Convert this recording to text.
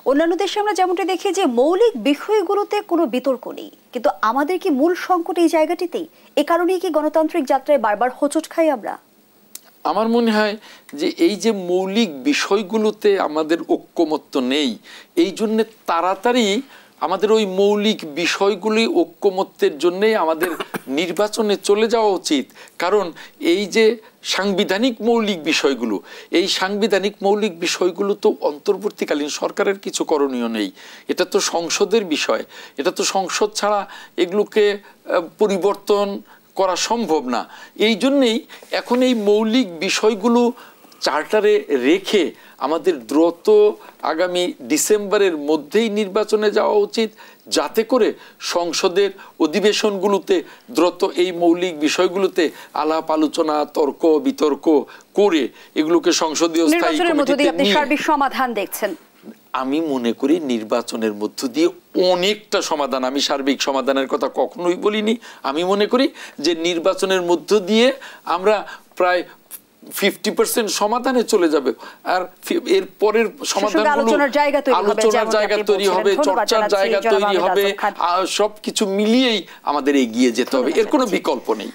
অন্যান্য দেশে আমরা যেমনটা দেখি যে মৌলিক বিষয়গুলোতে কোনো বিতর্ক নেই, কিন্তু আমাদের কি মূল সংকট এই জায়গাটিতেই? এ কারণেই কি গণতান্ত্রিক যাত্রায় বারবার হোঁচট খাই আমরা? আমার মনে হয় যে এই যে মৌলিক বিষয়গুলোতে আমাদের ঐক্যমত্য নেই, এই জন্যে তাড়াতাড়ি আমাদের ওই মৌলিক বিষয়গুলি ঐক্যমত্যের জন্যে আমাদের নির্বাচনে চলে যাওয়া উচিত। কারণ এই যে সাংবিধানিক মৌলিক বিষয়গুলো, এই সাংবিধানিক মৌলিক বিষয়গুলো তো অন্তর্বর্তীকালীন সরকারের কিছু করণীয় নেই, এটা তো সংসদের বিষয়, এটা তো সংসদ ছাড়া এগুলোকে পরিবর্তন করা সম্ভব না। এই জন্যেই এখন এই মৌলিক বিষয়গুলো চার্টারে রেখে আমাদের দ্রুত আগামী ডিসেম্বরের মধ্যেই নির্বাচনে যাওয়া উচিত, যাতে করে সংসদের অধিবেশনগুলোতে দ্রুত এই মৌলিক বিষয়গুলোতে আলাপ আলোচনা তর্ক বিতর্ক করে এগুলোকে সংসদীয় স্থায়ী কমিটিতে নিয়ে সার্বিক সমাধান দেখছেন। আমি মনে করি নির্বাচনের মধ্য দিয়ে অনেকটা সমাধান, আমি সার্বিক সমাধানের কথা কখনোই বলিনি। আমি মনে করি যে নির্বাচনের মধ্য দিয়ে আমরা প্রায় 50% সমাধানে চলে যাবে। আর এর পরের সমাধানগুলো আলোচনার জায়গা তৈরি হবে, চর্চার জায়গা তৈরি হবে, সবকিছু মিলিয়েই আমাদের এগিয়ে যেতে হবে, এর কোনো বিকল্প নেই।